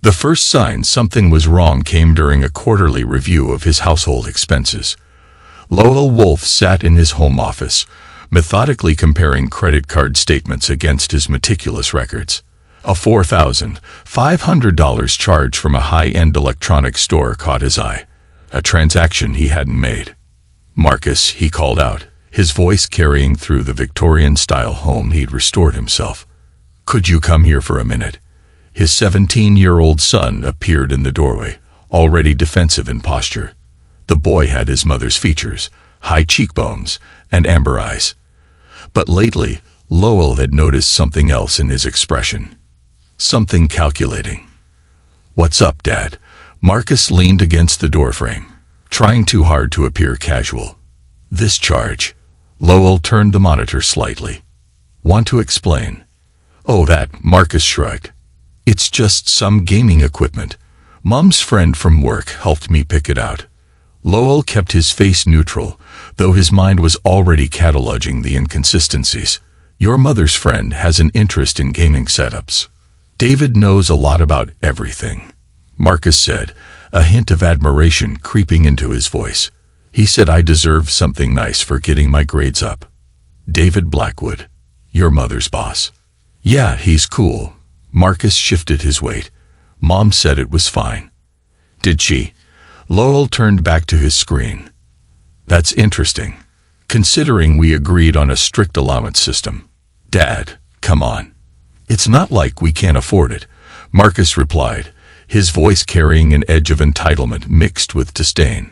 The first sign something was wrong came during a quarterly review of his household expenses. Lowell Wolf sat in his home office, methodically comparing credit card statements against his meticulous records. A $4,500 charge from a high-end electronics store caught his eye, a transaction he hadn't made. "Marcus," he called out, his voice carrying through the Victorian-style home he'd restored himself. "Could you come here for a minute?" His 17-year-old son appeared in the doorway, already defensive in posture. The boy had his mother's features, high cheekbones, and amber eyes. But lately, Lowell had noticed something else in his expression. Something calculating. "What's up, Dad?" Marcus leaned against the doorframe, trying too hard to appear casual. "This charge." Lowell turned the monitor slightly. "Want to explain?" "Oh, that," Marcus shrugged. "It's just some gaming equipment. Mom's friend from work helped me pick it out." Lowell kept his face neutral, though his mind was already cataloging the inconsistencies. "Your mother's friend has an interest in gaming setups. David knows a lot about everything," Marcus said, a hint of admiration creeping into his voice. "He said I deserve something nice for getting my grades up." "David Blackwood, your mother's boss." "Yeah, he's cool." Marcus shifted his weight. "Mom said it was fine." "Did she?" Lowell turned back to his screen. "That's interesting, considering we agreed on a strict allowance system." "Dad, come on. It's not like we can't afford it," Marcus replied, his voice carrying an edge of entitlement mixed with disdain.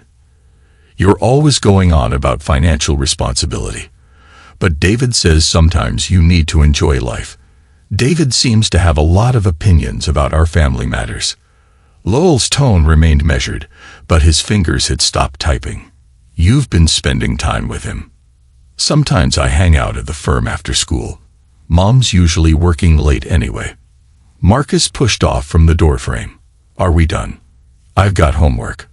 "You're always going on about financial responsibility. But David says sometimes you need to enjoy life. David seems to have a lot of opinions about our family matters." Lowell's tone remained measured, but his fingers had stopped typing. "You've been spending time with him." "Sometimes I hang out at the firm after school. Mom's usually working late anyway." Marcus pushed off from the doorframe. "Are we done?" "I've got homework."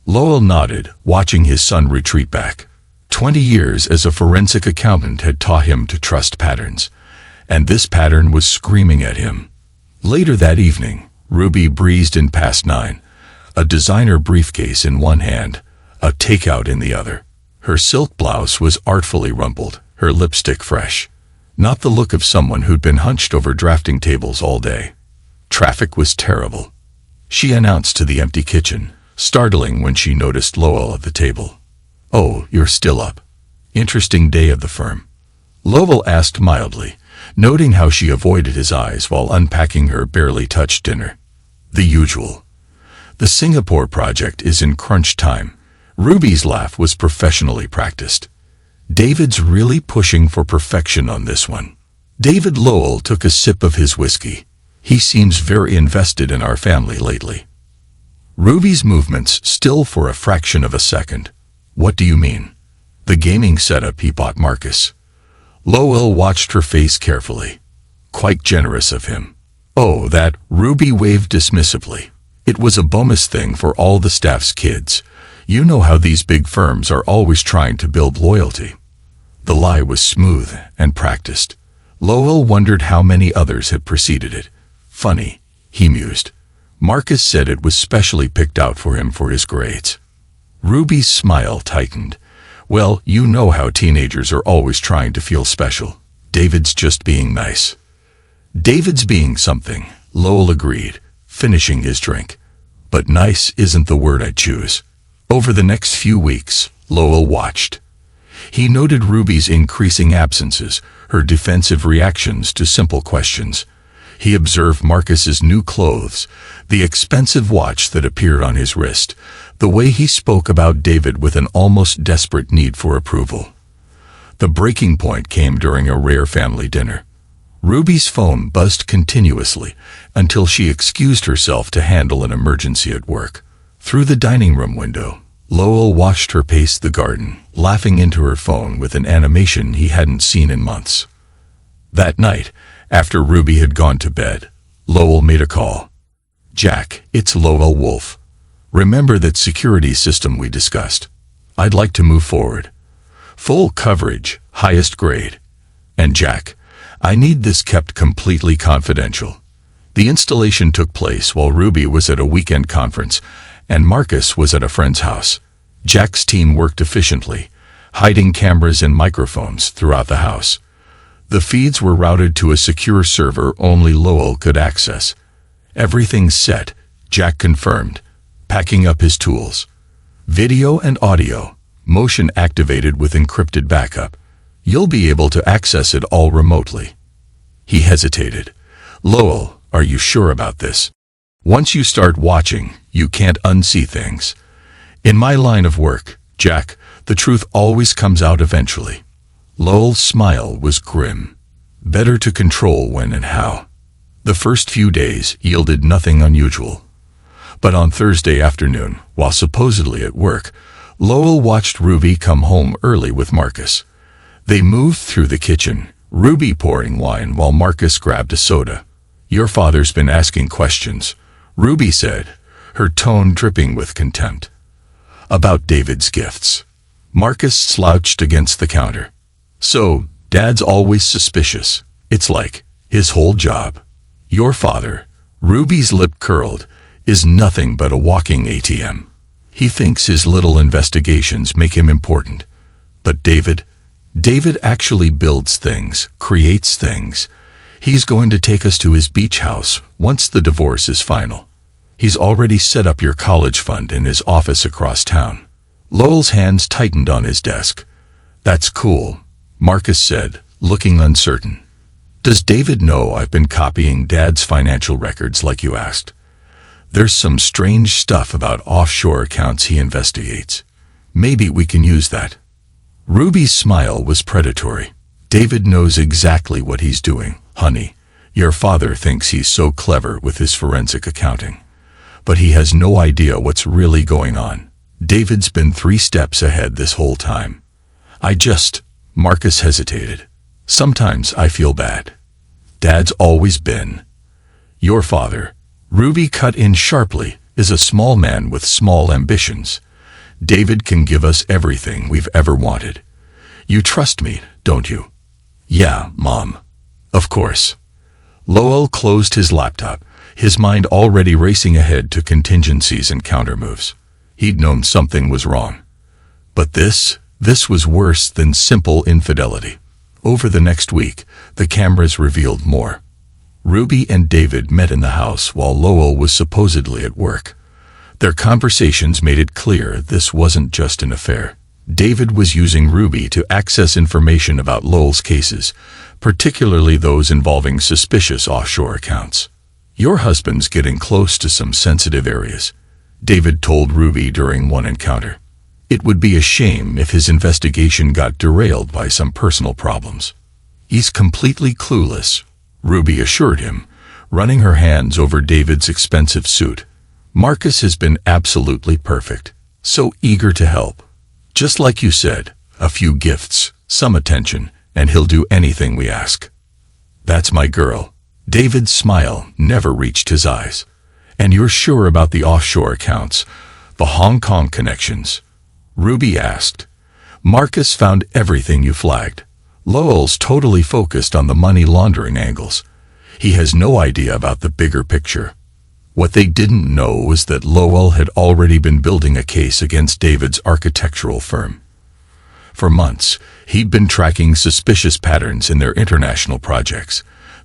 Lowell nodded, watching his son retreat back. 20 years as a forensic accountant had taught him to trust patterns, and this pattern was screaming at him. Later that evening, Ruby breezed in past 9, a designer briefcase in one hand, a takeout in the other. Her silk blouse was artfully rumpled, her lipstick fresh. Not the look of someone who'd been hunched over drafting tables all day. Traffic was terrible, she announced to the empty kitchen, startling when she noticed Lowell at the table. "Oh, you're still up. Interesting day of the firm?" Lowell asked mildly, noting how she avoided his eyes while unpacking her barely touched dinner. "The usual. The Singapore project is in crunch time." Ruby's laugh was professionally practiced. "David's really pushing for perfection on this one." David Lowell took a sip of his whiskey. "He seems very invested in our family lately." Ruby's movements still for a fraction of a second. "What do you mean?" "The gaming setup he bought Marcus." Lowell watched her face carefully. "Quite generous of him." "Oh, that," Ruby waved dismissively. "It was a bonus thing for all the staff's kids. You know how these big firms are always trying to build loyalty." The lie was smooth and practiced. Lowell wondered how many others had preceded it. "Funny," he mused. "Marcus said it was specially picked out for him for his grades." Ruby's smile tightened. "Well, you know how teenagers are always trying to feel special. David's just being nice." "David's being something," Lowell agreed, finishing his drink. "But nice isn't the word I'd choose." Over the next few weeks, Lowell watched. He noted Ruby's increasing absences, her defensive reactions to simple questions. He observed Marcus's new clothes, the expensive watch that appeared on his wrist, the way he spoke about David with an almost desperate need for approval. The breaking point came during a rare family dinner. Ruby's phone buzzed continuously until she excused herself to handle an emergency at work. Through the dining room window, Lowell watched her pace the garden, laughing into her phone with an animation he hadn't seen in months. That night, after Ruby had gone to bed, Lowell made a call. "Jack, it's Lowell Wolf. Remember that security system we discussed? I'd like to move forward. Full coverage, highest grade. And Jack, I need this kept completely confidential. The installation took place while Ruby was at a weekend conference and Marcus was at a friend's house. Jack's team worked efficiently, hiding cameras and microphones throughout the house. The feeds were routed to a secure server only Lowell could access. Everything's set, Jack confirmed, packing up his tools. Video and audio, motion activated with encrypted backup. You'll be able to access it all remotely. He hesitated. Lowell, are you sure about this? Once you start watching, you can't unsee things. In my line of work, Jack, the truth always comes out eventually. Lowell's smile was grim. Better to control when and how. The first few days yielded nothing unusual. But on Thursday afternoon, while supposedly at work, Lowell watched Ruby come home early with Marcus. They moved through the kitchen, Ruby pouring wine while Marcus grabbed a soda. Your father's been asking questions, Ruby said, her tone dripping with contempt. About David's gifts. Marcus slouched against the counter. So, Dad's always suspicious. It's like his whole job. Your father, Ruby's lip curled, is nothing but a walking ATM. He thinks his little investigations make him important. But David actually builds things, creates things. He's going to take us to his beach house once the divorce is final. He's already set up your college fund in his office across town. Lowell's hands tightened on his desk. That's cool, Marcus said, looking uncertain. Does David know I've been copying Dad's financial records like you asked? There's some strange stuff about offshore accounts he investigates. Maybe we can use that. Ruby's smile was predatory. David knows exactly what he's doing, honey. Your father thinks he's so clever with his forensic accounting. But he has no idea what's really going on. David's been 3 steps ahead this whole time. Marcus hesitated. Sometimes I feel bad. Dad's always been. Your father, Ruby cut in sharply, is a small man with small ambitions. David can give us everything we've ever wanted. You trust me, don't you? Yeah, Mom. Of course. Lowell closed his laptop, his mind already racing ahead to contingencies and countermoves. He'd known something was wrong. But this was worse than simple infidelity. Over the next week, the cameras revealed more. Ruby and David met in the house while Lowell was supposedly at work. Their conversations made it clear this wasn't just an affair. David was using Ruby to access information about Lowell's cases, particularly those involving suspicious offshore accounts. Your husband's getting close to some sensitive areas, David told Ruby during one encounter. It would be a shame if his investigation got derailed by some personal problems. He's completely clueless, Ruby assured him, running her hands over David's expensive suit. Marcus has been absolutely perfect, so eager to help. Just like you said, a few gifts, some attention, and he'll do anything we ask. That's my girl. David's smile never reached his eyes. And you're sure about the offshore accounts, the Hong Kong connections? Ruby asked. Marcus found everything you flagged. Lowell's totally focused on the money laundering angles. He has no idea about the bigger picture. What they didn't know was that Lowell had already been building a case against David's architectural firm. For months, he'd been tracking suspicious patterns in their international projects,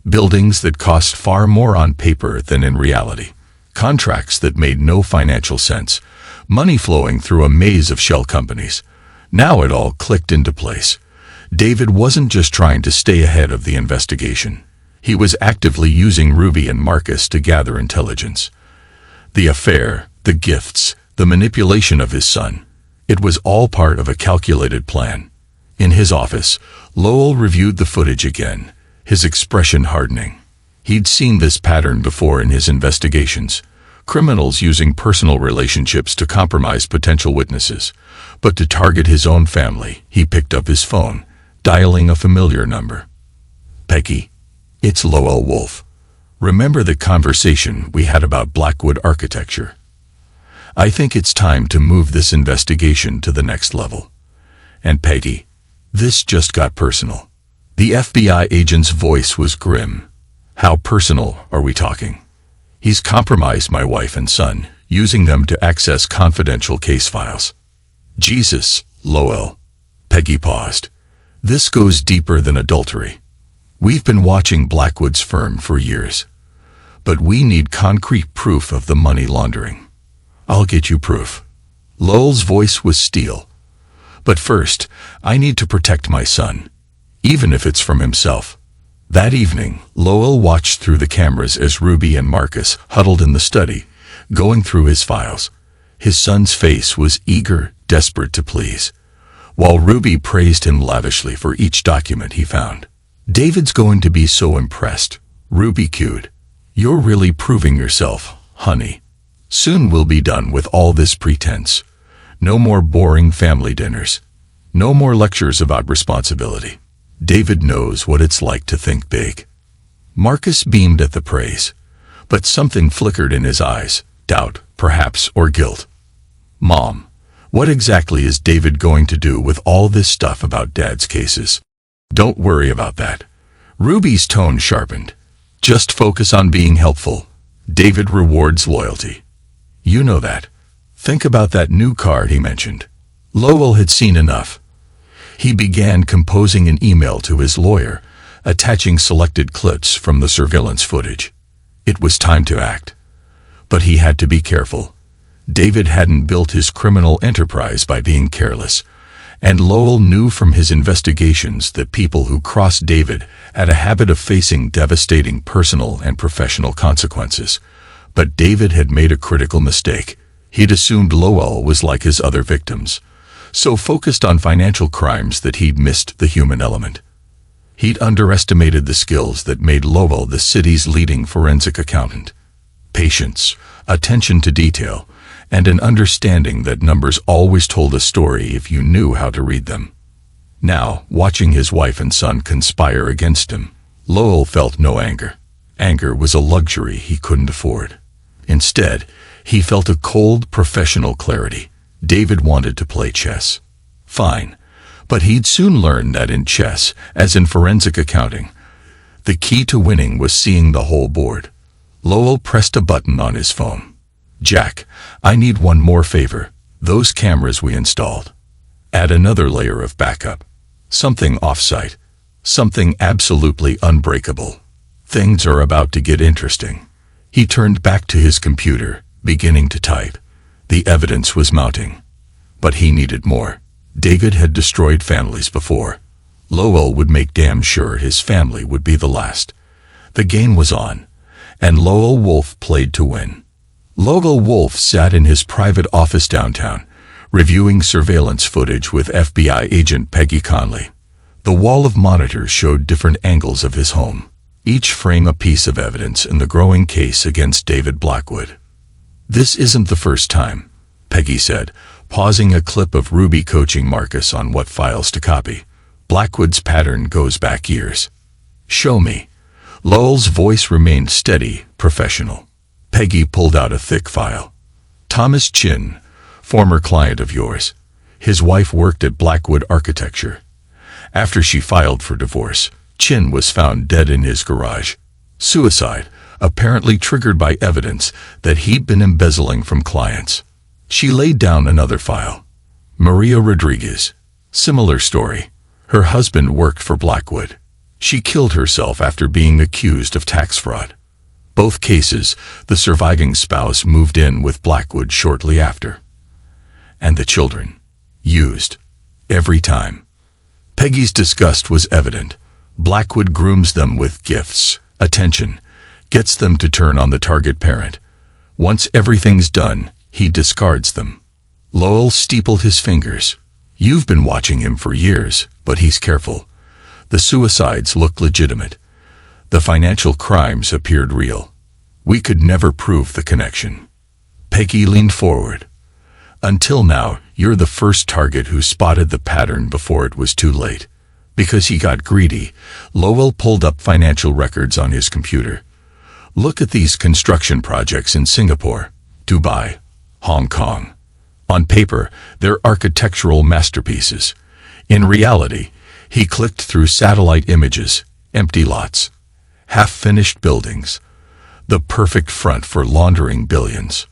buildings that cost far more on paper than in reality, contracts that made no financial sense, money flowing through a maze of shell companies. Now it all clicked into place. David wasn't just trying to stay ahead of the investigation. He was actively using Ruby and Marcus to gather intelligence. The affair, the gifts, the manipulation of his son. It was all part of a calculated plan. In his office, Lowell reviewed the footage again, his expression hardening. He'd seen this pattern before in his investigations. Criminals using personal relationships to compromise potential witnesses. But to target his own family, he picked up his phone, dialing a familiar number. Peggy. It's Lowell Wolf. Remember the conversation we had about Blackwood architecture? I think it's time to move this investigation to the next level. And Peggy, this just got personal. The FBI agent's voice was grim. How personal are we talking? He's compromised my wife and son, using them to access confidential case files. Jesus, Lowell. Peggy paused. This goes deeper than adultery. We've been watching Blackwood's firm for years. But we need concrete proof of the money laundering. I'll get you proof. Lowell's voice was steel. But first, I need to protect my son, even if it's from himself. That evening, Lowell watched through the cameras as Ruby and Marcus huddled in the study, going through his files. His son's face was eager, desperate to please, while Ruby praised him lavishly for each document he found. David's going to be so impressed, Ruby cooed. You're really proving yourself, honey. Soon we'll be done with all this pretense. No more boring family dinners. No more lectures about responsibility. David knows what it's like to think big. Marcus beamed at the praise, but something flickered in his eyes, doubt, perhaps, or guilt. Mom, what exactly is David going to do with all this stuff about Dad's cases? Don't worry about that. Ruby's tone sharpened. Just focus on being helpful. David rewards loyalty. You know that. Think about that new car he mentioned. Lowell had seen enough. He began composing an email to his lawyer, attaching selected clips from the surveillance footage. It was time to act. But he had to be careful. David hadn't built his criminal enterprise by being careless, and Lowell knew from his investigations that people who crossed David had a habit of facing devastating personal and professional consequences. But David had made a critical mistake. He'd assumed Lowell was like his other victims, so focused on financial crimes that he'd missed the human element. He'd underestimated the skills that made Lowell the city's leading forensic accountant. Patience, attention to detail, and an understanding that numbers always told a story if you knew how to read them. Now, watching his wife and son conspire against him, Lowell felt no anger. Anger was a luxury he couldn't afford. Instead, he felt a cold, professional clarity. David wanted to play chess. Fine, but he'd soon learn that in chess, as in forensic accounting, the key to winning was seeing the whole board. Lowell pressed a button on his phone. Jack, I need one more favor. Those cameras we installed. Add another layer of backup. Something off-site. Something absolutely unbreakable. Things are about to get interesting. He turned back to his computer, beginning to type. The evidence was mounting. But he needed more. David had destroyed families before. Lowell would make damn sure his family would be the last. The game was on, and Lowell Wolf played to win. Lowell Wolf sat in his private office downtown, reviewing surveillance footage with FBI agent Peggy Conley. The wall of monitors showed different angles of his home, each frame a piece of evidence in the growing case against David Blackwood. This isn't the first time, Peggy said, pausing a clip of Ruby coaching Marcus on what files to copy. Blackwood's pattern goes back years. Show me. Lowell's voice remained steady, professional. Peggy pulled out a thick file. Thomas Chin, former client of yours. His wife worked at Blackwood Architecture. After she filed for divorce, Chin was found dead in his garage. Suicide, apparently triggered by evidence that he'd been embezzling from clients. She laid down another file. Maria Rodriguez. Similar story. Her husband worked for Blackwood. She killed herself after being accused of tax fraud. Both cases, the surviving spouse moved in with Blackwood shortly after. And the children. Used. Every time. Peggy's disgust was evident. Blackwood grooms them with gifts, attention, gets them to turn on the target parent. Once everything's done, he discards them. Lowell steepled his fingers. You've been watching him for years, but he's careful. The suicides look legitimate. The financial crimes appeared real. We could never prove the connection. Peggy leaned forward. Until now, you're the first target who spotted the pattern before it was too late. Because he got greedy, Lowell pulled up financial records on his computer. Look at these construction projects in Singapore, Dubai, Hong Kong. On paper, they're architectural masterpieces. In reality, he clicked through satellite images, empty lots. half-finished buildings, the perfect front for laundering billions.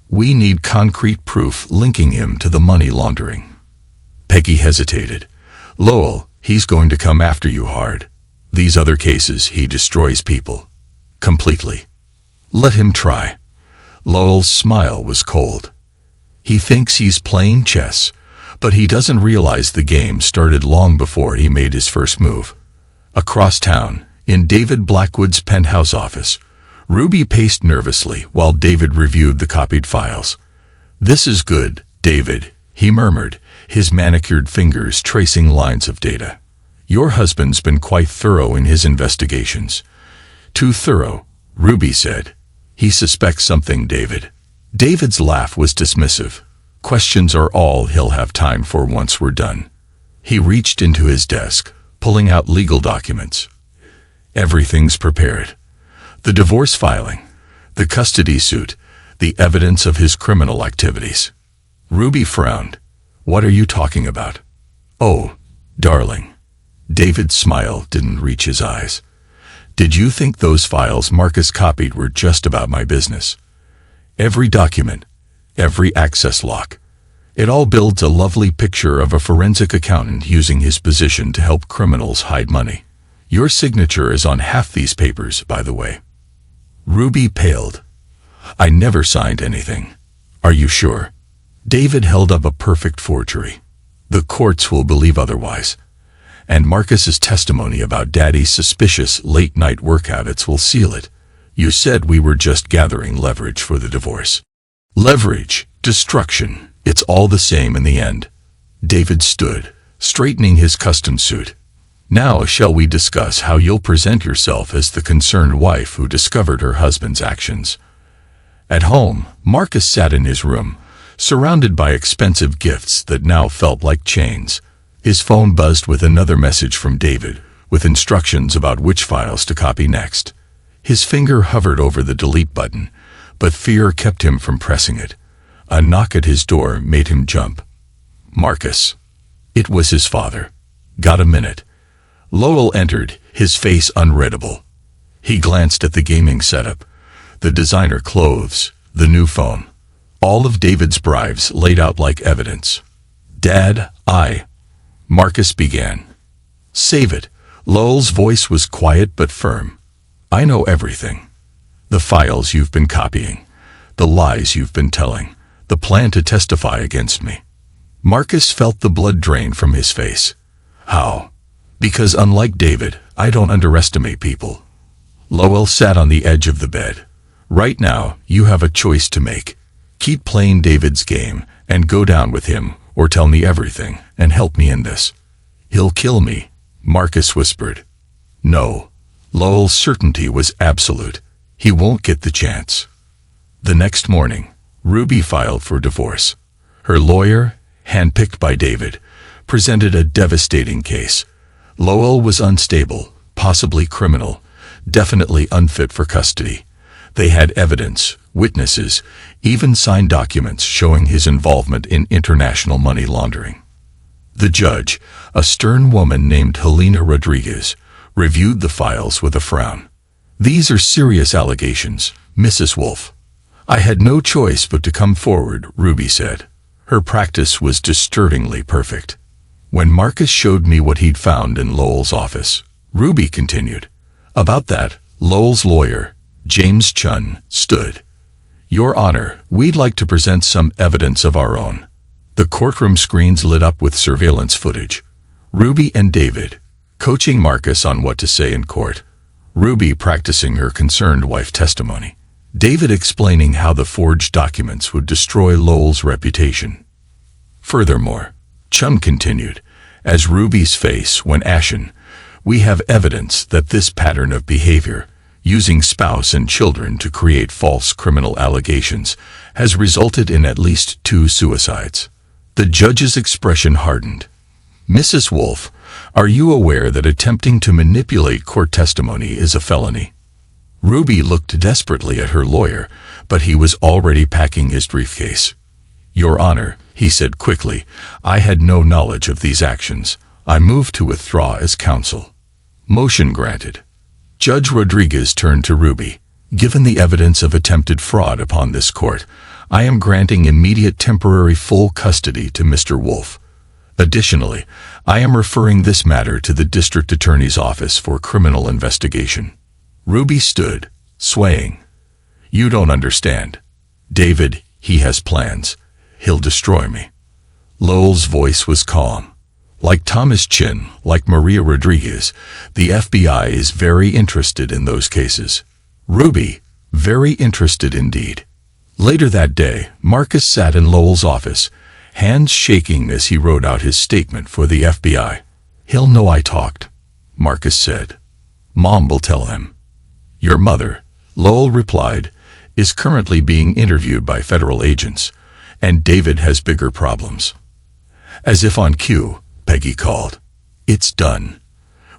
We need concrete proof linking him to the money laundering. Peggy hesitated. Lowell, he's going to come after you hard. These other cases, he destroys people. Completely. Let him try. Lowell's smile was cold. He thinks he's playing chess, but he doesn't realize the game started long before he made his first move. Across town, in David Blackwood's penthouse office, Ruby paced nervously while David reviewed the copied files. "This is good, David," he murmured, his manicured fingers tracing lines of data. "Your husband's been quite thorough in his investigations." "Too thorough," Ruby said. "He suspects something, David." David's laugh was dismissive. "Questions are all he'll have time for once we're done." He reached into his desk, pulling out legal documents. "Everything's prepared. The divorce filing, the custody suit, the evidence of his criminal activities." Ruby frowned. "What are you talking about?" "Oh, darling." David's smile didn't reach his eyes. "Did you think those files Marcus copied were just about my business? Every document, every access lock. It all builds a lovely picture of a forensic accountant using his position to help criminals hide money. Your signature is on half these papers, by the way." Ruby paled. "I never signed anything." "Are you sure?" David held up a perfect forgery. "The courts will believe otherwise. And Marcus's testimony about Daddy's suspicious late-night work habits will seal it. You said we were just gathering leverage for the divorce." "Leverage, destruction, it's all the same in the end." David stood, straightening his custom suit. "Now shall we discuss how you'll present yourself as the concerned wife who discovered her husband's actions?" At home, Marcus sat in his room, surrounded by expensive gifts that now felt like chains. His phone buzzed with another message from David, with instructions about which files to copy next. His finger hovered over the delete button, but fear kept him from pressing it. A knock at his door made him jump. "Marcus." It was his father. "Got a minute?" Lowell entered, his face unreadable. He glanced at the gaming setup, the designer clothes, the new phone. All of David's bribes laid out like evidence. "Dad, Marcus began. "Save it." Lowell's voice was quiet but firm. "I know everything. The files you've been copying, the lies you've been telling, the plan to testify against me." Marcus felt the blood drain from his face. "How?" "Because unlike David, I don't underestimate people." Lowell sat on the edge of the bed. "Right now, you have a choice to make. Keep playing David's game and go down with him, or tell me everything and help me in this." "He'll kill me," Marcus whispered. "No." Lowell's certainty was absolute. "He won't get the chance." The next morning, Ruby filed for divorce. Her lawyer, handpicked by David, presented a devastating case. Lowell was unstable, possibly criminal, definitely unfit for custody. They had evidence, witnesses, even signed documents showing his involvement in international money laundering. The judge, a stern woman named Helena Rodriguez, reviewed the files with a frown. "These are serious allegations, Mrs. Wolf." "I had no choice but to come forward," Ruby said. Her practice was disturbingly perfect. "When Marcus showed me what he'd found in Lowell's office," Ruby continued. About that, Lowell's lawyer, James Chun, stood. "Your Honor, we'd like to present some evidence of our own." The courtroom screens lit up with surveillance footage. Ruby and David, coaching Marcus on what to say in court. Ruby practicing her concerned wife testimony. David explaining how the forged documents would destroy Lowell's reputation. Furthermore, Chun continued, as Ruby's face went ashen, "We have evidence that this pattern of behavior, using spouse and children to create false criminal allegations, has resulted in at least 2 suicides." The judge's expression hardened. "Mrs. Wolf, are you aware that attempting to manipulate court testimony is a felony?" Ruby looked desperately at her lawyer, but he was already packing his briefcase. "Your Honor," he said quickly, "I had no knowledge of these actions. I move to withdraw as counsel." Motion granted. Judge Rodriguez turned to Ruby. Given the evidence of attempted fraud upon this court, I am granting immediate temporary full custody to Mr. Wolf. Additionally, I am referring this matter to the District Attorney's Office for criminal investigation. Ruby stood, swaying. You don't understand. David, he has plans. He'll destroy me. Lowell's voice was calm. Like Thomas Chin, like Maria Rodriguez, the FBI is very interested in those cases. Ruby, very interested indeed. Later that day, Marcus sat in Lowell's office, hands shaking as he wrote out his statement for the FBI. He'll know I talked, Marcus said. Mom will tell him. Your mother, Lowell replied, is currently being interviewed by federal agents, and David has bigger problems. As if on cue, Peggy called. It's done.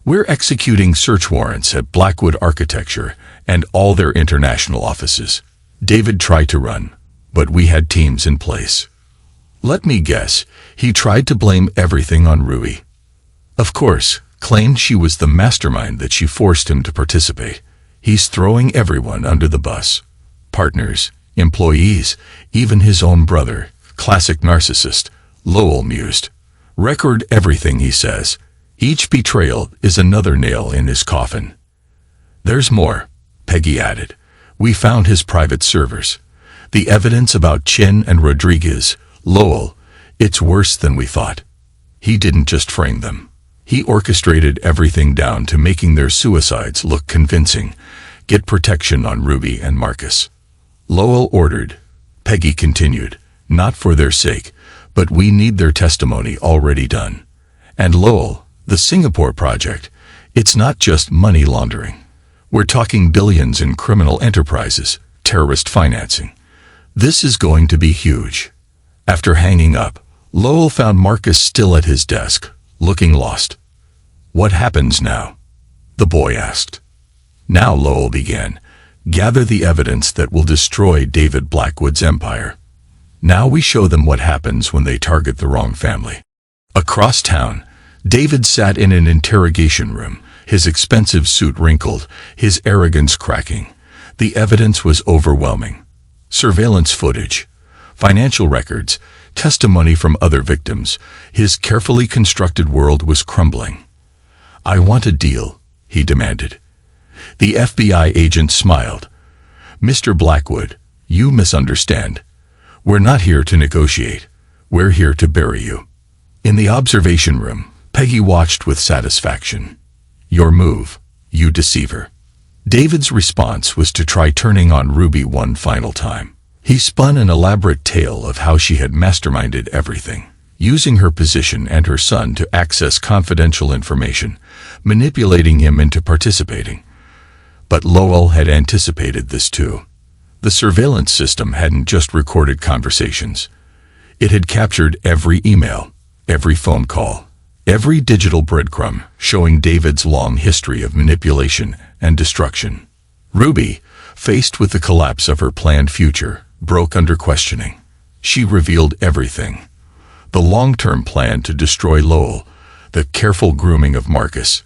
We're executing search warrants at Blackwood Architecture and all their international offices. David tried to run, but we had teams in place. Let me guess, he tried to blame everything on Ruby. Of course, claimed she was the mastermind that she forced him to participate. He's throwing everyone under the bus. Partners, employees, even his own brother. Classic narcissist, Lowell mused. Record everything he says. Each betrayal is another nail in his coffin. There's more, Peggy added. We found his private servers. The evidence about Chin and Rodriguez, Lowell, it's worse than we thought. He didn't just frame them. He orchestrated everything down to making their suicides look convincing. Get protection on Ruby and Marcus. Lowell ordered. Peggy continued. Not for their sake, but we need their testimony already done. And Lowell, the Singapore project, it's not just money laundering. We're talking billions in criminal enterprises, terrorist financing. This is going to be huge. After hanging up, Lowell found Marcus still at his desk, looking lost. What happens now? The boy asked. Now, Lowell began, gather the evidence that will destroy David Blackwood's empire. Now we show them what happens when they target the wrong family. Across town, David sat in an interrogation room, his expensive suit wrinkled, his arrogance cracking. The evidence was overwhelming. Surveillance footage, financial records, testimony from other victims. His carefully constructed world was crumbling. I want a deal, he demanded. The FBI agent smiled. Mr. Blackwood, you misunderstand. We're not here to negotiate. We're here to bury you. In the observation room, Peggy watched with satisfaction. Your move, you deceiver. David's response was to try turning on Ruby one final time. He spun an elaborate tale of how she had masterminded everything, using her position and her son to access confidential information, manipulating him into participating. But Lowell had anticipated this too. The surveillance system hadn't just recorded conversations. It had captured every email, every phone call, every digital breadcrumb, showing David's long history of manipulation and destruction. Ruby, faced with the collapse of her planned future, broke under questioning. She revealed everything. The long-term plan to destroy Lowell, the careful grooming of Marcus,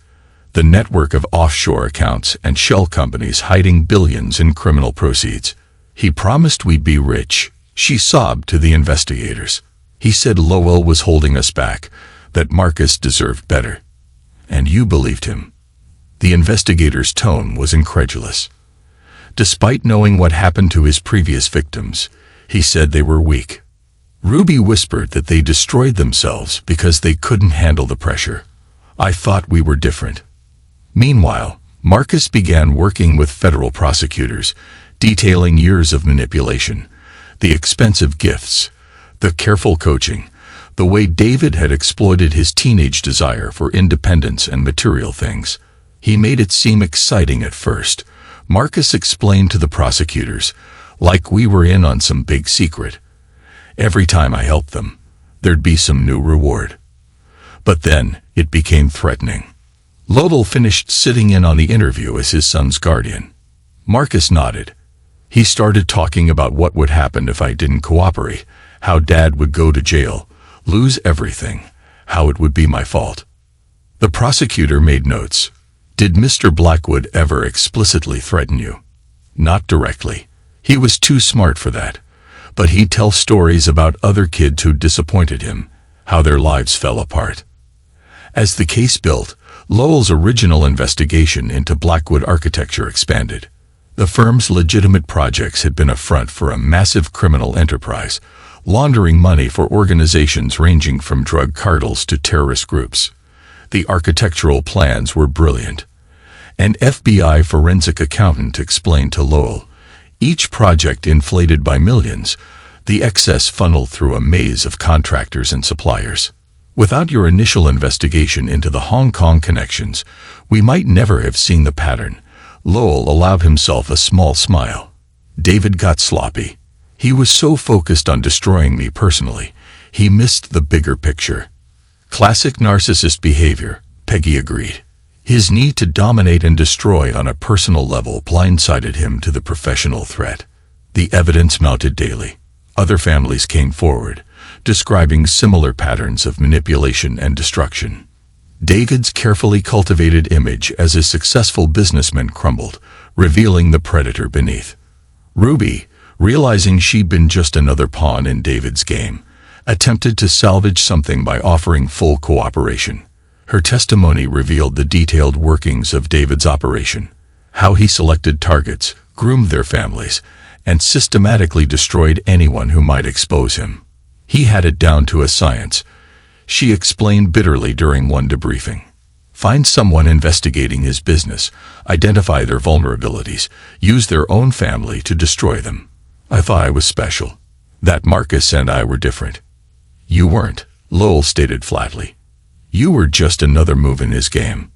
the network of offshore accounts and shell companies hiding billions in criminal proceeds. He promised we'd be rich, she sobbed to the investigators. He said Lowell was holding us back, that Marcus deserved better. And you believed him. The investigator's tone was incredulous. Despite knowing what happened to his previous victims, he said they were weak. Ruby whispered that they destroyed themselves because they couldn't handle the pressure. I thought we were different. Meanwhile, Marcus began working with federal prosecutors, detailing years of manipulation, the expensive gifts, the careful coaching, the way David had exploited his teenage desire for independence and material things. He made it seem exciting at first. Marcus explained to the prosecutors, like we were in on some big secret. Every time I helped them, there'd be some new reward. But then, it became threatening. Lowell finished sitting in on the interview as his son's guardian. Marcus nodded. He started talking about what would happen if I didn't cooperate, how Dad would go to jail, lose everything, how it would be my fault. The prosecutor made notes. Did Mr. Blackwood ever explicitly threaten you? Not directly. He was too smart for that. But he'd tell stories about other kids who disappointed him, how their lives fell apart. As the case built, Lowell's original investigation into Blackwood architecture expanded. The firm's legitimate projects had been a front for a massive criminal enterprise, laundering money for organizations ranging from drug cartels to terrorist groups. The architectural plans were brilliant. An FBI forensic accountant explained to Lowell, each project inflated by millions, the excess funneled through a maze of contractors and suppliers. Without your initial investigation into the Hong Kong connections, we might never have seen the pattern. Lowell allowed himself a small smile. David got sloppy. He was so focused on destroying me personally, he missed the bigger picture. Classic narcissist behavior, Peggy agreed. His need to dominate and destroy on a personal level blindsided him to the professional threat. The evidence mounted daily. Other families came forward, describing similar patterns of manipulation and destruction. David's carefully cultivated image as a successful businessman crumbled, revealing the predator beneath. Ruby, realizing she'd been just another pawn in David's game, attempted to salvage something by offering full cooperation. Her testimony revealed the detailed workings of David's operation, how he selected targets, groomed their families, and systematically destroyed anyone who might expose him. He had it down to a science, she explained bitterly during one debriefing. Find someone investigating his business, identify their vulnerabilities, use their own family to destroy them. I thought I was special. That Marcus and I were different. You weren't, Lowell stated flatly. You were just another move in his game.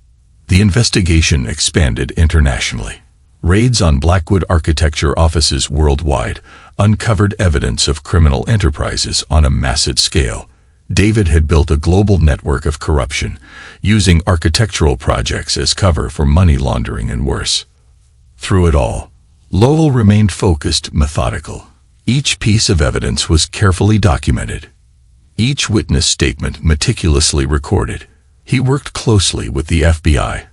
The investigation expanded internationally. Raids on Blackwood architecture offices worldwide uncovered evidence of criminal enterprises on a massive scale. David had built a global network of corruption, using architectural projects as cover for money laundering and worse. Through it all, Lowell remained focused, methodical. Each piece of evidence was carefully documented. Each witness statement meticulously recorded. He worked closely with the FBI,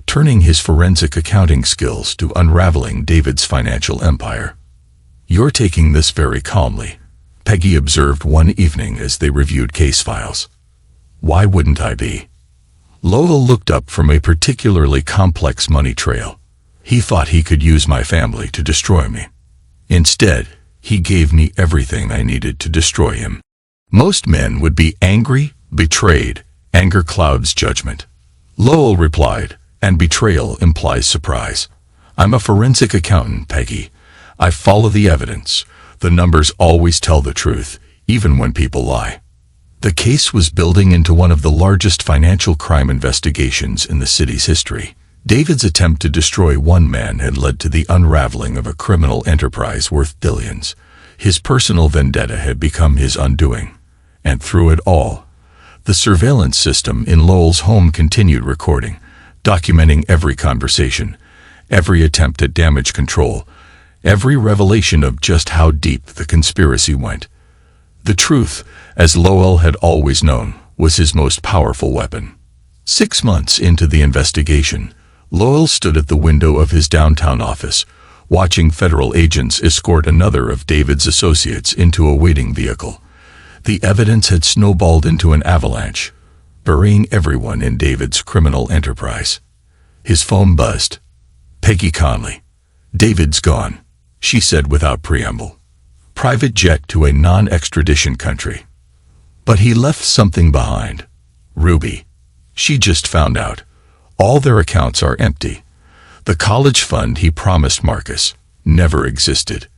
turning his forensic accounting skills to unraveling David's financial empire. You're taking this very calmly, Peggy observed one evening as they reviewed case files. Why wouldn't I be? Lowell looked up from a particularly complex money trail. He thought he could use my family to destroy me. Instead, he gave me everything I needed to destroy him. Most men would be angry, betrayed. Anger clouds judgment. Lowell replied, and betrayal implies surprise. I'm a forensic accountant, Peggy. I follow the evidence. The numbers always tell the truth, even when people lie. The case was building into one of the largest financial crime investigations in the city's history. David's attempt to destroy one man had led to the unraveling of a criminal enterprise worth billions. His personal vendetta had become his undoing. And through it all, the surveillance system in Lowell's home continued recording, documenting every conversation, every attempt at damage control, every revelation of just how deep the conspiracy went. The truth, as Lowell had always known, was his most powerful weapon. 6 months into the investigation, Lowell stood at the window of his downtown office, watching federal agents escort another of David's associates into a waiting vehicle. The evidence had snowballed into an avalanche, burying everyone in David's criminal enterprise. His phone buzzed. Peggy Conley. David's gone, she said without preamble. Private jet to a non-extradition country. But he left something behind. Ruby. She just found out. All their accounts are empty. The college fund he promised Marcus never existed.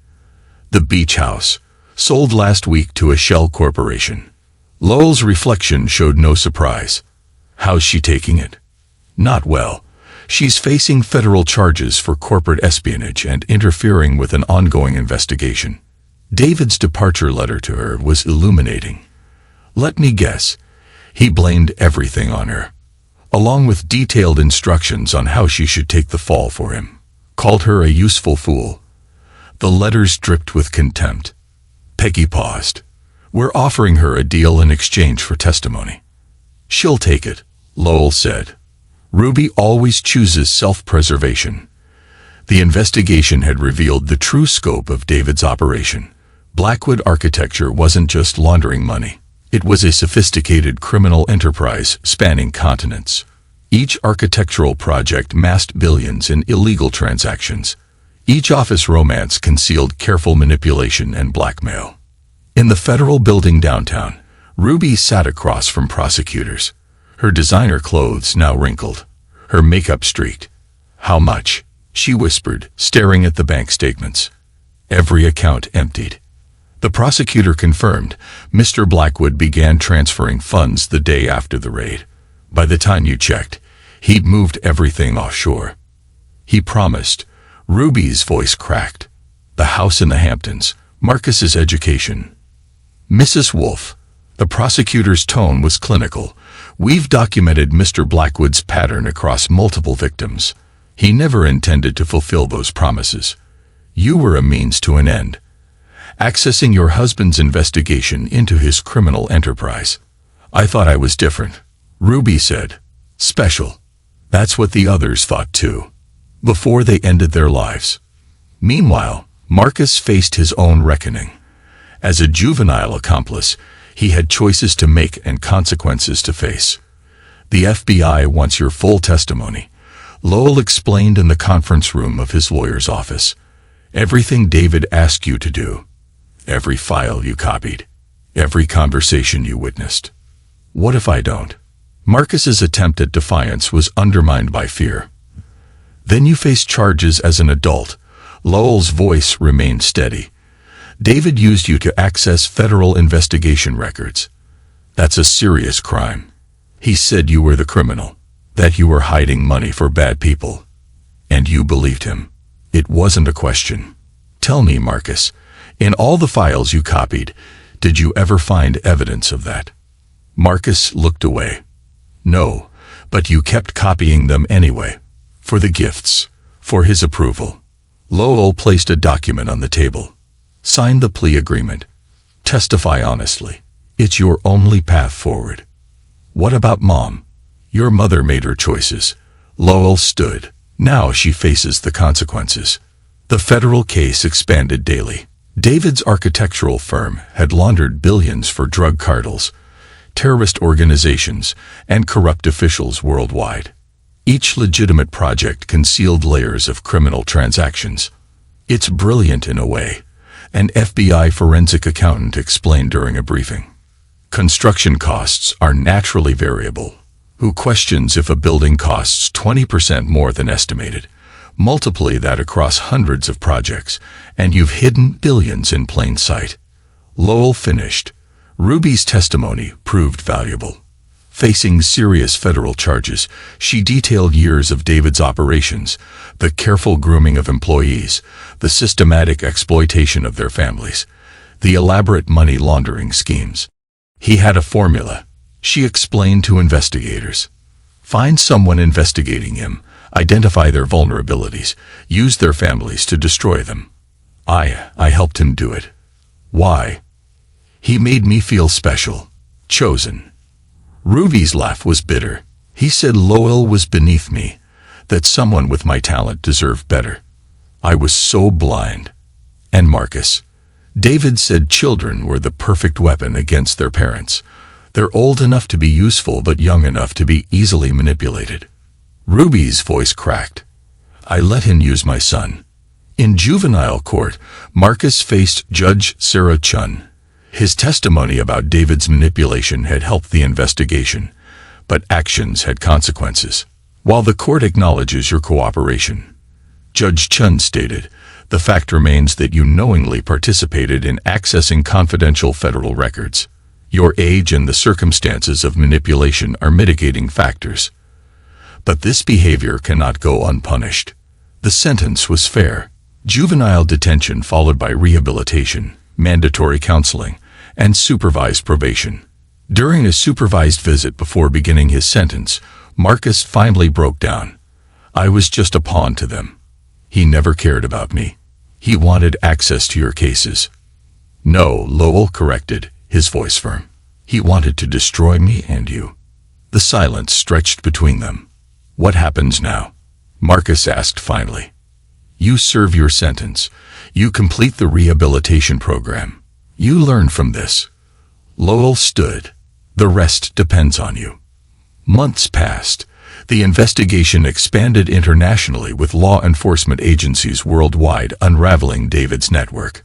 The beach house, sold last week to a shell corporation. Lowell's reflection showed no surprise. How's she taking it? Not well. She's facing federal charges for corporate espionage and interfering with an ongoing investigation. David's departure letter to her was illuminating. Let me guess. He blamed everything on her, along with detailed instructions on how she should take the fall for him. Called her a useful fool. The letters dripped with contempt. Peggy paused. We're offering her a deal in exchange for testimony. She'll take it, Lowell said. Ruby always chooses self-preservation. The investigation had revealed the true scope of David's operation. Blackwood Architecture wasn't just laundering money. It was a sophisticated criminal enterprise spanning continents. Each architectural project masked billions in illegal transactions. Each office romance concealed careful manipulation and blackmail. In the federal building downtown, Ruby sat across from prosecutors. Her designer clothes now wrinkled, her makeup streaked. "How much?" she whispered, staring at the bank statements. Every account emptied. The prosecutor confirmed. Mr. Blackwood began transferring funds the day after the raid. By the time you checked, he'd moved everything offshore. He promised. Ruby's voice cracked. The house in the Hamptons, Marcus's education. "Mrs. Wolfe," the prosecutor's tone was clinical, "we've documented Mr. Blackwood's pattern across multiple victims. He never intended to fulfill those promises. You were a means to an end, accessing your husband's investigation into his criminal enterprise." "I thought I was different," Ruby said. "Special. That's what the others thought too, before they ended their lives." Meanwhile, Marcus faced his own reckoning. As a juvenile accomplice, he had choices to make and consequences to face. "The FBI wants your full testimony," Lowell explained in the conference room of his lawyer's office. "Everything David asked you to do. Every file you copied. Every conversation you witnessed." "What if I don't?" Marcus's attempt at defiance was undermined by fear. "Then you face charges as an adult." Lowell's voice remained steady. "David used you to access federal investigation records. That's a serious crime. He said you were the criminal, that you were hiding money for bad people. And you believed him. It wasn't a question. Tell me, Marcus, in all the files you copied, did you ever find evidence of that?" Marcus looked away. "No, but you kept copying them anyway. For the gifts, for his approval." Lowell placed a document on the table. "Sign the plea agreement. Testify honestly. It's your only path forward." "What about Mom?" "Your mother made her choices." Lowell stood. "Now she faces the consequences." The federal case expanded daily. David's architectural firm had laundered billions for drug cartels, terrorist organizations, and corrupt officials worldwide. Each legitimate project concealed layers of criminal transactions. "It's brilliant in a way," an FBI forensic accountant explained during a briefing. "Construction costs are naturally variable. Who questions if a building costs 20% more than estimated? Multiply that across hundreds of projects, and you've hidden billions in plain sight." Lowell finished. Ruby's testimony proved valuable. Facing serious federal charges, she detailed years of David's operations, the careful grooming of employees, the systematic exploitation of their families, the elaborate money laundering schemes. "He had a formula," she explained to investigators. "Find someone investigating him, identify their vulnerabilities, use their families to destroy them. I helped him do it. Why? He made me feel special, chosen." Ruby's laugh was bitter. "He said Lowell was beneath me, that someone with my talent deserved better. I was so blind." And Marcus. David said children were the perfect weapon against their parents. They're old enough to be useful but young enough to be easily manipulated. Ruby's voice cracked. "I let him use my son." In juvenile court, Marcus faced Judge Sarah Chun. His testimony about David's manipulation had helped the investigation, but actions had consequences. "While the court acknowledges your cooperation," Judge Chun stated, "the fact remains that you knowingly participated in accessing confidential federal records. Your age and the circumstances of manipulation are mitigating factors. But this behavior cannot go unpunished." The sentence was fair. Juvenile detention followed by rehabilitation, mandatory counseling, and supervised probation. During a supervised visit before beginning his sentence, Marcus finally broke down. "I was just a pawn to them. He never cared about me. He wanted access to your cases." "No," Lowell corrected, his voice firm. "He wanted to destroy me and you." The silence stretched between them. "What happens now?" Marcus asked finally. "You serve your sentence. You complete the rehabilitation program. You learn from this." Lowell stood. "The rest depends on you." Months passed. The investigation expanded internationally, with law enforcement agencies worldwide unraveling David's network.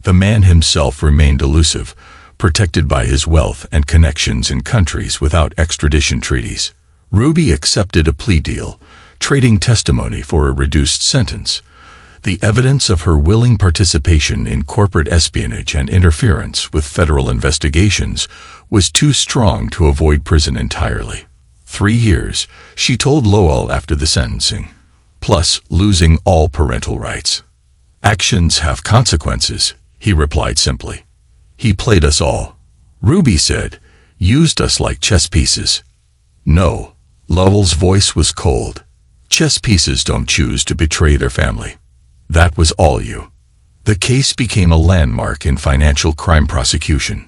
The man himself remained elusive, protected by his wealth and connections in countries without extradition treaties. Ruby accepted a plea deal, trading testimony for a reduced sentence. The evidence of her willing participation in corporate espionage and interference with federal investigations was too strong to avoid prison entirely. 3 years, she told Lowell after the sentencing, plus losing all parental rights. "Actions have consequences," he replied simply. "He played us all," Ruby said, "used us like chess pieces." "No," Lowell's voice was cold. "Chess pieces don't choose to betray their family. That was all you." The case became a landmark in financial crime prosecution.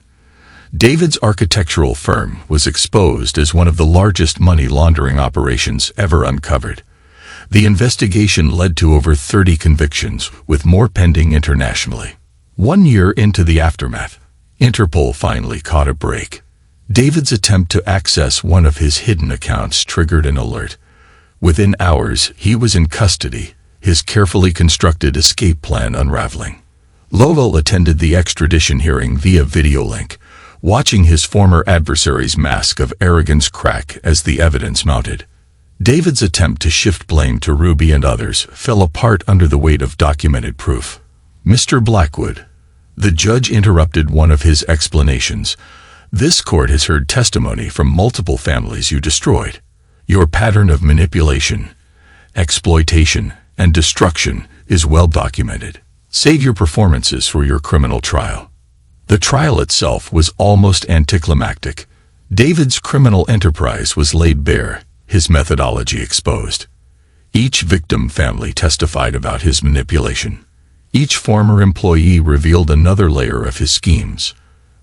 David's architectural firm was exposed as one of the largest money laundering operations ever uncovered. The investigation led to over 30 convictions, with more pending internationally. 1 year into the aftermath, Interpol finally caught a break. David's attempt to access one of his hidden accounts triggered an alert. Within hours, he was in custody, his carefully constructed escape plan unraveling. Lowell attended the extradition hearing via video link, watching his former adversary's mask of arrogance crack as the evidence mounted. David's attempt to shift blame to Ruby and others fell apart under the weight of documented proof. "Mr. Blackwood," the judge interrupted one of his explanations, "this court has heard testimony from multiple families you destroyed. Your pattern of manipulation, exploitation, and destruction is well documented. Save your performances for your criminal trial." The trial itself was almost anticlimactic. David's criminal enterprise was laid bare, his methodology exposed. Each victim family testified about his manipulation. Each former employee revealed another layer of his schemes.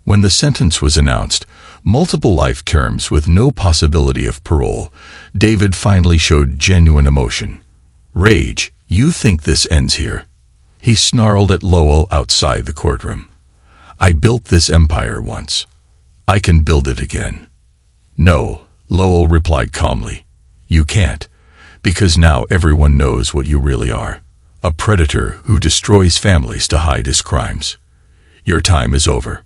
When the sentence was announced, multiple life terms with no possibility of parole, David finally showed genuine emotion. Rage. "You think this ends here?" he snarled at Lowell outside the courtroom. "I built this empire once. I can build it again." "No," Lowell replied calmly. "You can't, because now everyone knows what you really are. A predator who destroys families to hide his crimes. Your time is over."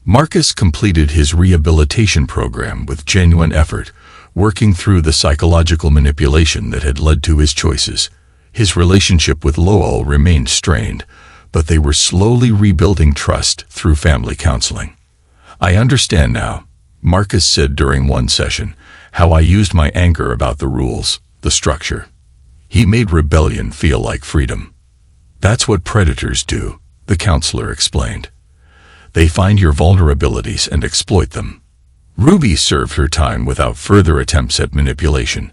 Marcus completed his rehabilitation program with genuine effort, working through the psychological manipulation that had led to his choices. His relationship with Lowell remained strained, but they were slowly rebuilding trust through family counseling. "I understand now," Marcus said during one session, "how I used my anger about the rules, the structure. He made rebellion feel like freedom." "That's what predators do," the counselor explained. "They find your vulnerabilities and exploit them." Ruby served her time without further attempts at manipulation.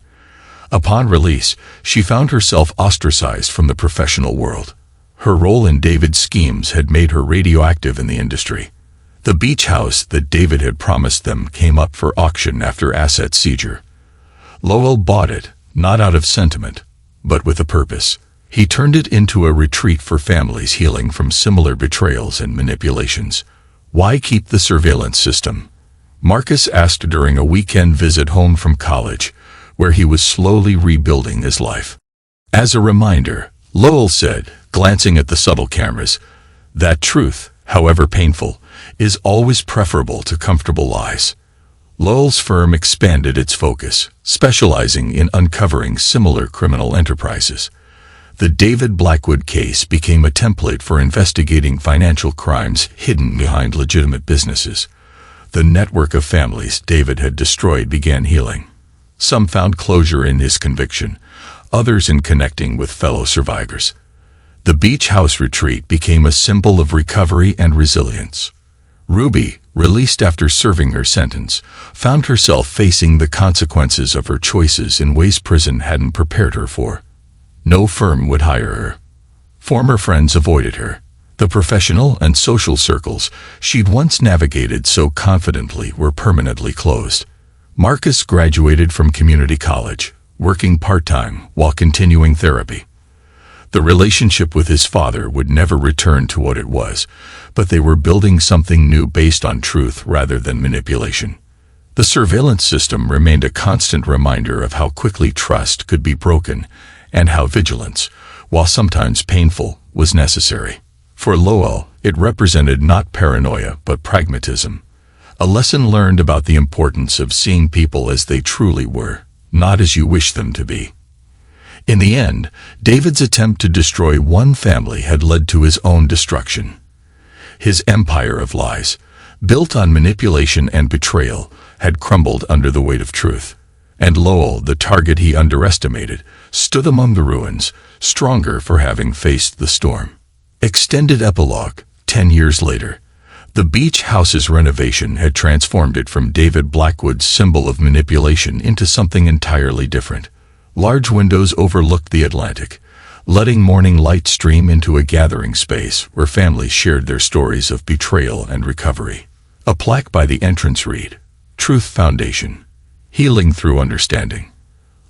Upon release, she found herself ostracized from the professional world. Her role in David's schemes had made her radioactive in the industry. The beach house that David had promised them came up for auction after asset seizure. Lowell bought it, not out of sentiment, but with a purpose. He turned it into a retreat for families healing from similar betrayals and manipulations. "Why keep the surveillance system?" Marcus asked during a weekend visit home from college, where he was slowly rebuilding his life. "As a reminder," Lowell said, glancing at the subtle cameras, "that truth, however painful, is always preferable to comfortable lies." Lowell's firm expanded its focus, specializing in uncovering similar criminal enterprises. The David Blackwood case became a template for investigating financial crimes hidden behind legitimate businesses. The network of families David had destroyed began healing. Some found closure in his conviction, others in connecting with fellow survivors. The beach house retreat became a symbol of recovery and resilience. Ruby, released after serving her sentence, found herself facing the consequences of her choices in ways prison hadn't prepared her for. No firm would hire her. Former friends avoided her. The professional and social circles she'd once navigated so confidently were permanently closed. Marcus graduated from community college, working part-time while continuing therapy. The relationship with his father would never return to what it was, but they were building something new based on truth rather than manipulation. The surveillance system remained a constant reminder of how quickly trust could be broken and how vigilance, while sometimes painful, was necessary. For Lowell, it represented not paranoia but pragmatism, a lesson learned about the importance of seeing people as they truly were, not as you wish them to be. In the end, David's attempt to destroy one family had led to his own destruction. His empire of lies, built on manipulation and betrayal, had crumbled under the weight of truth. And Lowell, the target he underestimated, stood among the ruins, stronger for having faced the storm. Extended epilogue. 10 years later, the beach house's renovation had transformed it from David Blackwood's symbol of manipulation into something entirely different. Large windows overlooked the Atlantic, letting morning light stream into a gathering space where families shared their stories of betrayal and recovery. A plaque by the entrance read, "Truth Foundation, Healing Through Understanding."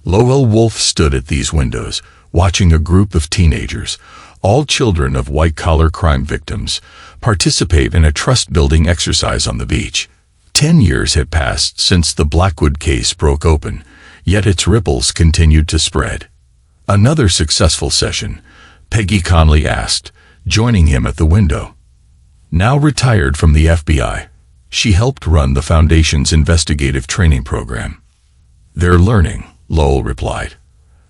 Lowell Wolfe stood at these windows, watching a group of teenagers, all children of white-collar crime victims, participate in a trust-building exercise on the beach. 10 years had passed since the Blackwood case broke open, yet its ripples continued to spread. "Another successful session?" Peggy Conley asked, joining him at the window. Now retired from the FBI, she helped run the Foundation's investigative training program. "They're learning," Lowell replied,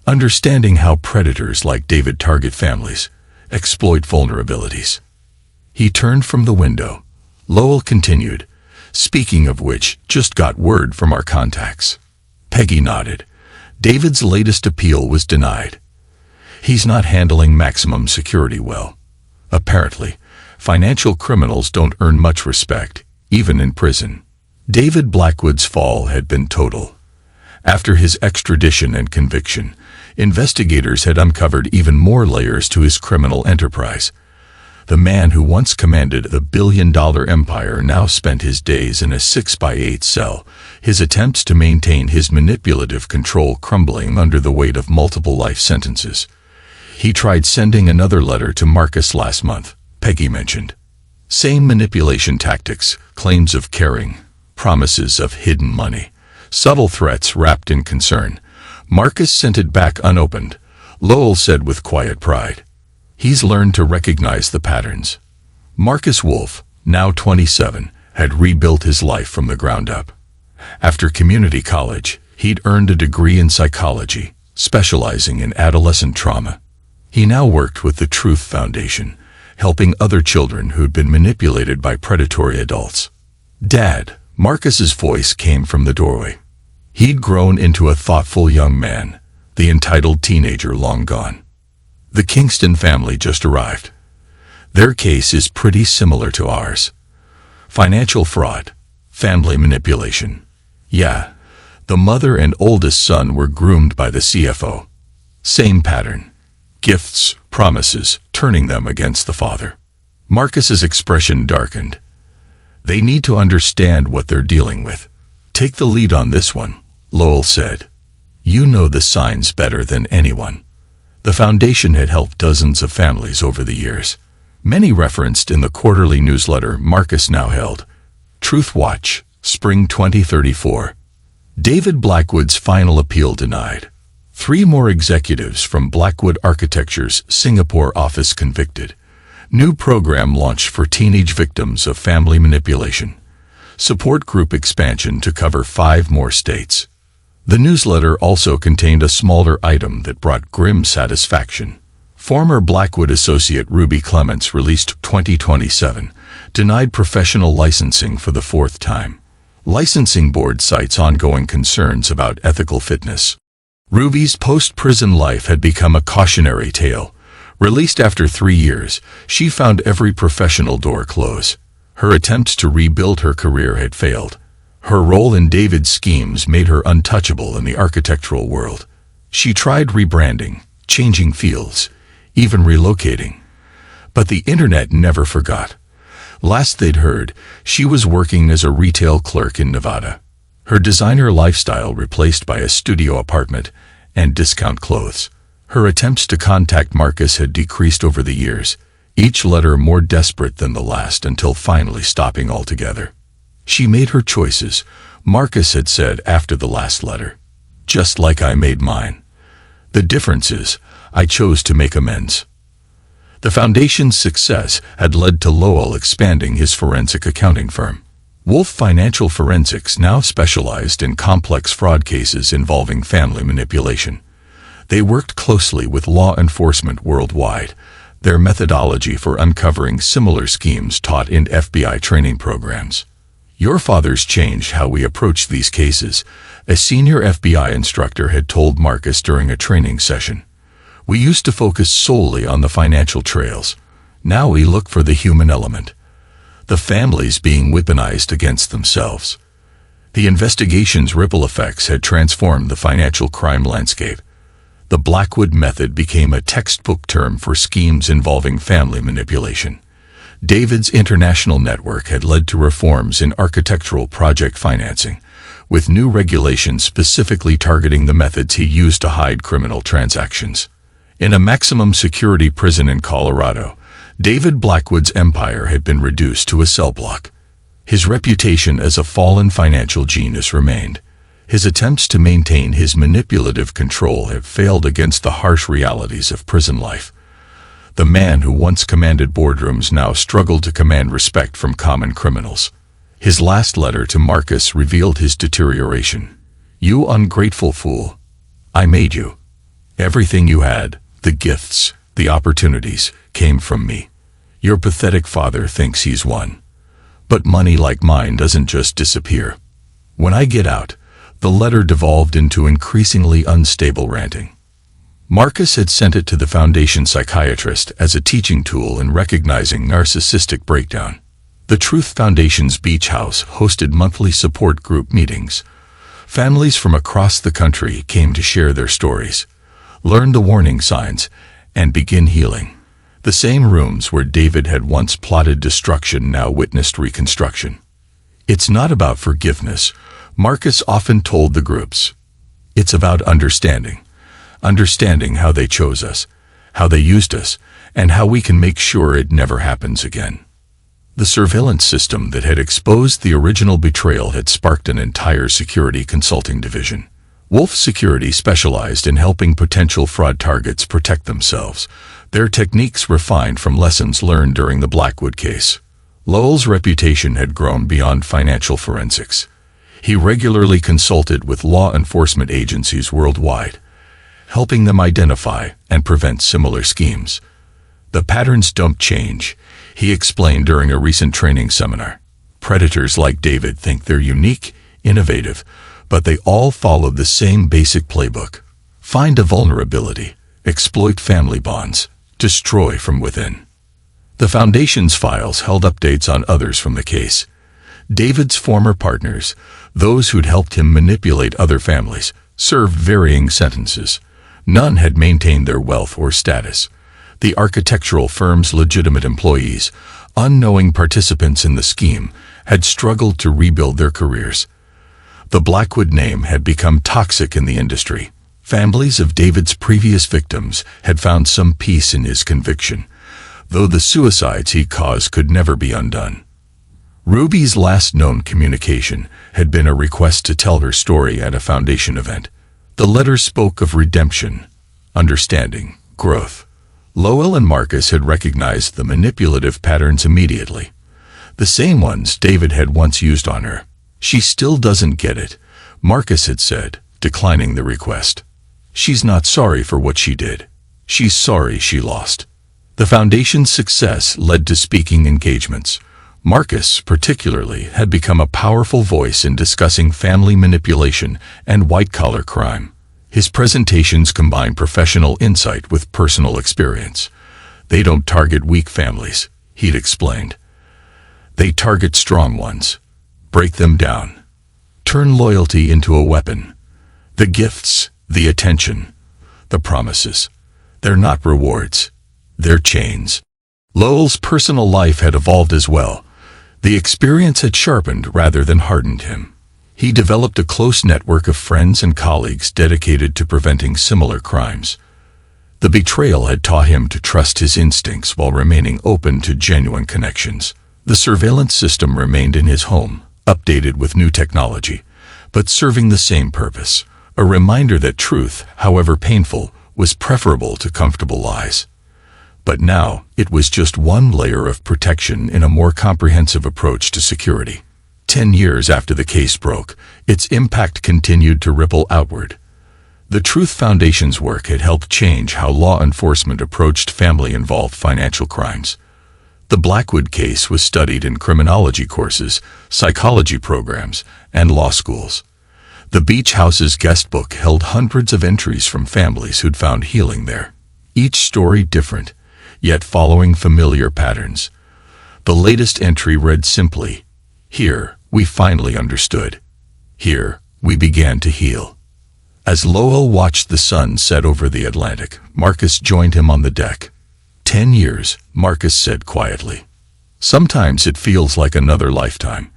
"understanding how predators like David target families, exploit vulnerabilities." He turned from the window. Lowell continued, "Speaking of which, just got word from our contacts." Peggy nodded. David's latest appeal was denied. "He's not handling maximum security well. Apparently, financial criminals don't earn much respect, even in prison." David Blackwood's fall had been total. After his extradition and conviction, investigators had uncovered even more layers to his criminal enterprise. The man who once commanded the billion-dollar empire now spent his days in a 6x8 cell, his attempts to maintain his manipulative control crumbling under the weight of multiple life sentences. "He tried sending another letter to Marcus last month," Peggy mentioned. "Same manipulation tactics, claims of caring, promises of hidden money, subtle threats wrapped in concern. Marcus sent it back unopened," Lowell said with quiet pride. "He's learned to recognize the patterns." Marcus Wolfe, now 27, had rebuilt his life from the ground up. After community college, he'd earned a degree in psychology, specializing in adolescent trauma. He now worked with the Truth Foundation, helping other children who'd been manipulated by predatory adults. "Dad," Marcus's voice came from the doorway. He'd grown into a thoughtful young man, the entitled teenager long gone. "The Kingston family just arrived. Their case is pretty similar to ours. Financial fraud, family manipulation. Yeah, the mother and oldest son were groomed by the CFO. Same pattern. Gifts, promises, turning them against the father." Marcus's expression darkened. "They need to understand what they're dealing with. Take the lead on this one," Lowell said. "You know the signs better than anyone." The Foundation had helped dozens of families over the years, many referenced in the quarterly newsletter Marcus now held. Truth Watch, Spring 2034. David Blackwood's final appeal denied. 3 more executives from Blackwood Architecture's Singapore office convicted. New program launched for teenage victims of family manipulation. Support group expansion to cover 5 more states. The newsletter also contained a smaller item that brought grim satisfaction. Former Blackwood associate Ruby Clements, released 2027, denied professional licensing for the 4th time. Licensing board cites ongoing concerns about ethical fitness. Ruby's post-prison life had become a cautionary tale. Released after 3 years, she found every professional door close. Her attempts to rebuild her career had failed. Her role in David's schemes made her untouchable in the architectural world. She tried rebranding, changing fields, even relocating. But the internet never forgot. Last they'd heard, she was working as a retail clerk in Nevada. Her designer lifestyle replaced by a studio apartment, and discount clothes. Her attempts to contact Marcus had decreased over the years, each letter more desperate than the last until finally stopping altogether. She made her choices, Marcus had said after the last letter. Just like I made mine. The difference is, I chose to make amends. The foundation's success had led to Lowell expanding his forensic accounting firm. Wolf Financial Forensics now specialized in complex fraud cases involving family manipulation. They worked closely with law enforcement worldwide, their methodology for uncovering similar schemes taught in FBI training programs. Your fathers changed how we approach these cases, a senior FBI instructor had told Marcus during a training session. We used to focus solely on the financial trails. Now we look for the human element. The families being weaponized against themselves. The investigation's ripple effects had transformed the financial crime landscape. The Blackwood method became a textbook term for schemes involving family manipulation. David's international network had led to reforms in architectural project financing, with new regulations specifically targeting the methods he used to hide criminal transactions. In a maximum security prison in Colorado, David Blackwood's empire had been reduced to a cell block. His reputation as a fallen financial genius remained. His attempts to maintain his manipulative control had failed against the harsh realities of prison life. The man who once commanded boardrooms now struggled to command respect from common criminals. His last letter to Marcus revealed his deterioration. You ungrateful fool. I made you. Everything you had, the gifts, the opportunities, came from me. Your pathetic father thinks he's won. But money like mine doesn't just disappear. When I get out, the letter devolved into increasingly unstable ranting. Marcus had sent it to the Foundation psychiatrist as a teaching tool in recognizing narcissistic breakdown. The Truth Foundation's beach house hosted monthly support group meetings. Families from across the country came to share their stories, learn the warning signs, and begin healing. The same rooms where David had once plotted destruction now witnessed reconstruction. It's not about forgiveness, Marcus often told the groups. It's about understanding. Understanding how they chose us, how they used us, and how we can make sure it never happens again. The surveillance system that had exposed the original betrayal had sparked an entire security consulting division. Wolf Security specialized in helping potential fraud targets protect themselves, their techniques refined from lessons learned during the Blackwood case. Lowell's reputation had grown beyond financial forensics. He regularly consulted with law enforcement agencies worldwide, helping them identify and prevent similar schemes. The patterns don't change, he explained during a recent training seminar. Predators like David think they're unique, innovative, but they all follow the same basic playbook. Find a vulnerability, exploit family bonds, destroy from within. The Foundation's files held updates on others from the case. David's former partners, those who'd helped him manipulate other families, served varying sentences. None had maintained their wealth or status. The architectural firm's legitimate employees, unknowing participants in the scheme, had struggled to rebuild their careers. The Blackwood name had become toxic in the industry. Families of David's previous victims had found some peace in his conviction, though the suicides he caused could never be undone. Ruby's last known communication had been a request to tell her story at a Foundation event. The letter spoke of redemption, understanding, growth. Lowell and Marcus had recognized the manipulative patterns immediately, the same ones David had once used on her. She still doesn't get it, Marcus had said, declining the request. She's not sorry for what she did. She's sorry she lost. The Foundation's success led to speaking engagements. Marcus, particularly, had become a powerful voice in discussing family manipulation and white-collar crime. His presentations combine professional insight with personal experience. They don't target weak families, he'd explained. They target strong ones. Break them down. Turn loyalty into a weapon. The gifts, the attention, the promises. They're not rewards. They're chains. Lowell's personal life had evolved as well. The experience had sharpened rather than hardened him. He developed a close network of friends and colleagues dedicated to preventing similar crimes. The betrayal had taught him to trust his instincts while remaining open to genuine connections. The surveillance system remained in his home, updated with new technology, but serving the same purpose, a reminder that truth, however painful, was preferable to comfortable lies. But now, it was just one layer of protection in a more comprehensive approach to security. 10 years after the case broke, its impact continued to ripple outward. The Truth Foundation's work had helped change how law enforcement approached family-involved financial crimes. The Blackwood case was studied in criminology courses, psychology programs, and law schools. The Beach House's guest book held hundreds of entries from families who'd found healing there. Each story different, yet following familiar patterns. The latest entry read simply, "Here, we finally understood. Here, we began to heal." As Lowell watched the sun set over the Atlantic, Marcus joined him on the deck. 10 years, Marcus said quietly. Sometimes it feels like another lifetime.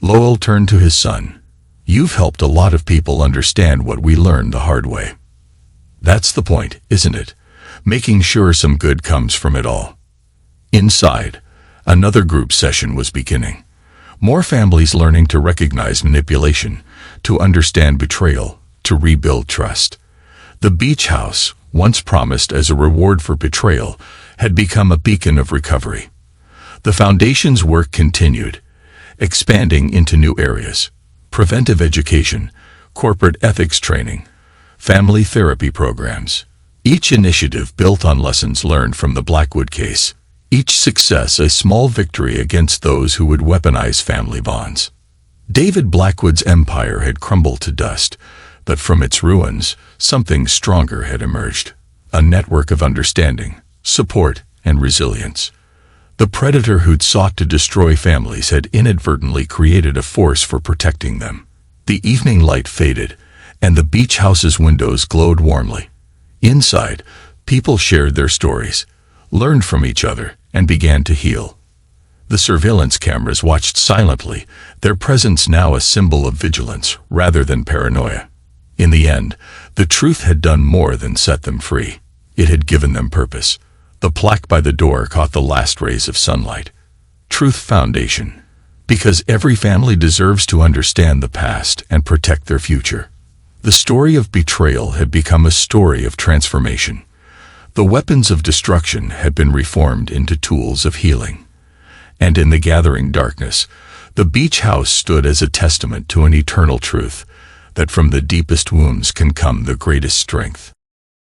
Lowell turned to his son. You've helped a lot of people understand what we learned the hard way. That's the point, isn't it? Making sure some good comes from it all. Inside, another group session was beginning. More families learning to recognize manipulation, to understand betrayal, to rebuild trust. The Beach House, once promised as a reward for betrayal, had become a beacon of recovery. The Foundation's work continued, expanding into new areas: preventive education, corporate ethics training, family therapy programs. Each initiative built on lessons learned from the Blackwood case. Each success a small victory against those who would weaponize family bonds. David Blackwood's empire had crumbled to dust, but from its ruins, something stronger had emerged. A network of understanding, support, and resilience. The predator who'd sought to destroy families had inadvertently created a force for protecting them. The evening light faded, and the Beach House's windows glowed warmly. Inside, people shared their stories, learned from each other, and began to heal. The surveillance cameras watched silently, their presence now a symbol of vigilance rather than paranoia. In the end, the truth had done more than set them free. It had given them purpose. The plaque by the door caught the last rays of sunlight. Truth Foundation. Because every family deserves to understand the past and protect their future. The story of betrayal had become a story of transformation. The weapons of destruction had been reformed into tools of healing. And in the gathering darkness, the Beach House stood as a testament to an eternal truth, that from the deepest wounds can come the greatest strength.